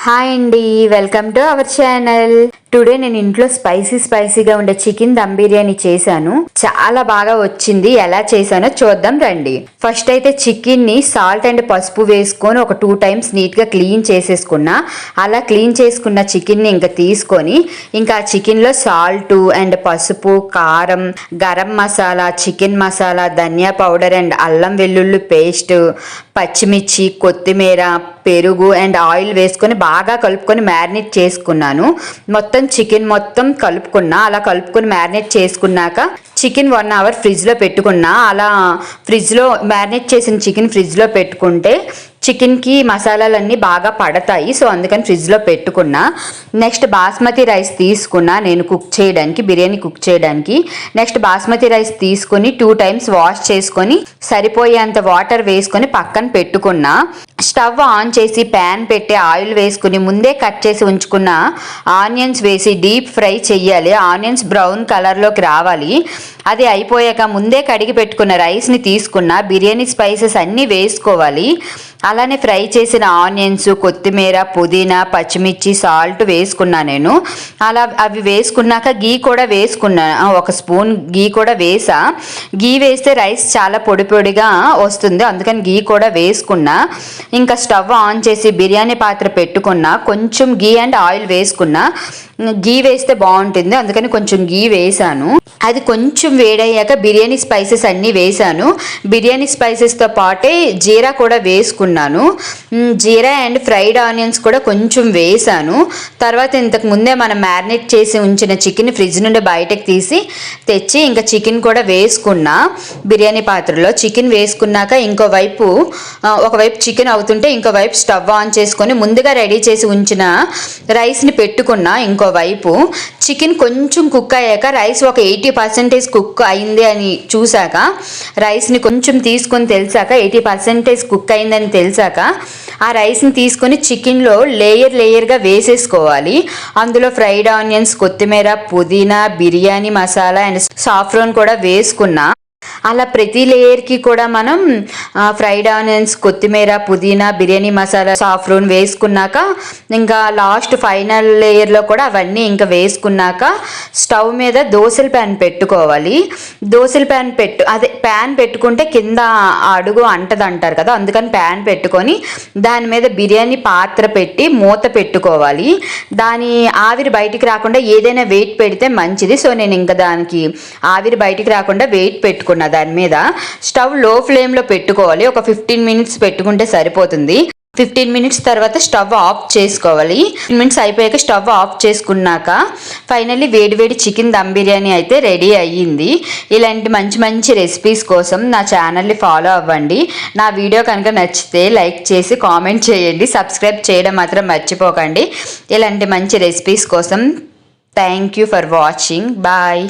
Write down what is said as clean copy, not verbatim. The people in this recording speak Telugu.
హాయ్ అండి, welcome to our channel. Today నేను ఇంట్లో స్పైసీగా ఉండే చికెన్ దమ్ బిర్యానీ చేశాను. చాలా బాగా వచ్చింది. ఎలా చేశానో చూద్దాం రండి. ఫస్ట్ అయితే చికెన్ ని సాల్ట్ అండ్ పసుపు వేసుకొని ఒక 2 times నీట్ గా క్లీన్ చేసేసుకున్నా. అలా క్లీన్ చేసుకున్న చికెన్ ని ఇంకా తీసుకొని ఇంకా చికెన్ లో సాల్ట్ అండ్ పసుపు, కారం, గరం మసాలా, చికెన్ మసాలా, ధనియా పౌడర్ అండ్ అల్లం వెల్లుల్లి పేస్ట్, పచ్చిమిర్చి, కొత్తిమీర, పెరుగు అండ్ ఆయిల్ వేసుకొని బాగా కలుపుకొని మ్యారినేట్ చేసుకున్నాను. మొత్తం చికెన్ మొత్తం కలుపుకున్నా. అలా కలుపుకొని మ్యారినేట్ చేసుకున్నాక చికెన్ 1 hour ఫ్రిడ్జ్లో పెట్టుకున్నా. అలా ఫ్రిడ్జ్లో మ్యారినేట్ చేసిన చికెన్ ఫ్రిడ్జ్లో పెట్టుకుంటే చికెన్కి మసాలాలన్నీ బాగా పడతాయి. సో అందుకని ఫ్రిడ్జ్లో పెట్టుకున్నా. నెక్స్ట్ బాస్మతి రైస్ తీసుకున్నా నేను బిర్యానీ కుక్ చేయడానికి. నెక్స్ట్ బాస్మతి రైస్ తీసుకొని 2 times వాష్ చేసుకొని సరిపోయేంత వాటర్ వేసుకొని పక్కన పెట్టుకున్నా. స్టవ్ ఆన్ చేసి ప్యాన్ పెట్టి ఆయిల్ వేసుకుని ముందే కట్ చేసి ఉంచుకున్న ఆనియన్స్ వేసి డీప్ ఫ్రై చెయ్యాలి. ఆనియన్స్ బ్రౌన్ కలర్లోకి రావాలి. అది అయిపోయాక ముందే కడిగి పెట్టుకున్న రైస్ని తీసుకున్న బిర్యానీ స్పైసెస్ అన్నీ వేసుకోవాలి. అలానే ఫ్రై చేసిన ఆనియన్స్, కొత్తిమీర, పుదీనా, పచ్చిమిర్చి, సాల్ట్ వేసుకున్నా నేను. అలా అవి వేసుకున్నాక గీ కూడా వేసుకున్నా. 1 స్పూన్ గీ కూడా వేసా. గీ వేస్తే రైస్ చాలా పొడి పొడిగా వస్తుంది, అందుకని గీ కూడా వేసుకున్నా. ఇంకా స్టవ్ ఆన్ చేసి బిర్యానీ పాత్ర పెట్టుకున్నా. కొంచెం గీ అండ్ ఆయిల్ వేసుకున్నా. గీ వేస్తే బాగుంటుంది, అందుకని కొంచెం గీ వేసాను. అది కొంచెం వేడయ్యాక బిర్యానీ స్పైసెస్ అన్నీ వేసాను. బిర్యానీ స్పైసెస్తో పాటే జీరా కూడా వేసుకున్నాను. జీరా అండ్ ఫ్రైడ్ ఆనియన్స్ కూడా కొంచెం వేసాను. తర్వాత ఇంతకు ముందే మనం మ్యారినేట్ చేసి ఉంచిన చికెన్ ఫ్రిడ్జ్ నుండి బయటకు తీసి తెచ్చి ఇంకా చికెన్ కూడా వేసుకున్నా. బిర్యానీ పాత్రలో చికెన్ వేసుకున్నాక ఒకవైపు చికెన్ అవుతుంటే ఇంకోవైపు స్టవ్ ఆన్ చేసుకొని ముందుగా రెడీ చేసి ఉంచిన రైస్ని పెట్టుకున్నా. ఇంకోవైపు చికెన్ కొంచెం కుక్ అయ్యాక రైస్ ఒక 80% కుక్ అయింది అని చూశాక రైస్ని కొంచెం తీసుకొని తెలిసాక 80% కుక్ అయిందని తెలిసాక ఆ రైస్ని తీసుకొని చికెన్లో లేయర్గా వేసేసుకోవాలి. అందులో ఫ్రైడ్ ఆనియన్స్, కొత్తిమీర, పుదీనా, బిర్యానీ మసాలా అండ్ సాఫ్రాన్ కూడా వేసుకున్నా. అలా ప్రతి లేయర్కి కూడా మనం ఫ్రైడ్ ఆనియన్స్, కొత్తిమీర, పుదీనా, బిర్యానీ మసాలా, సాఫ్రాన్ వేసుకున్నాక ఇంకా లాస్ట్ ఫైనల్ లేయర్లో కూడా అవన్నీ ఇంకా వేసుకున్నాక స్టవ్ మీద దోసల ప్యాన్ పెట్టుకోవాలి. దోసల ప్యాన్ పెట్టుకుంటే కింద అడుగు అంటది అంటారు కదా, అందుకని ప్యాన్ పెట్టుకొని దాని మీద బిర్యానీ పాత్ర పెట్టి మూత పెట్టుకోవాలి. దాని ఆవిరి బయటికి రాకుండా ఏదైనా వెయిట్ పెడితే మంచిది. సో నేను ఇంకా దానికి ఆవిరి బయటికి రాకుండా వెయిట్ పెట్టుకున్నా. దాని మీద స్టవ్ లో ఫ్లేమ్లో పెట్టుకోవాలి. ఒక 15 minutes పెట్టుకుంటే సరిపోతుంది. 15 minutes తర్వాత స్టవ్ ఆఫ్ చేసుకోవాలి. 15 minutes అయిపోయాక స్టవ్ ఆఫ్ చేసుకున్నాక ఫైనల్లీ వేడి చికెన్ దమ్ బిర్యానీ అయితే రెడీ అయ్యింది. ఇలాంటి మంచి రెసిపీస్ కోసం నా ఛానల్ని ఫాలో అవ్వండి. నా వీడియో కనుక నచ్చితే లైక్ చేసి కామెంట్ చేయండి. సబ్స్క్రైబ్ చేయడం మాత్రం మర్చిపోకండి. ఇలాంటి మంచి రెసిపీస్ కోసం thank you for watching. Bye.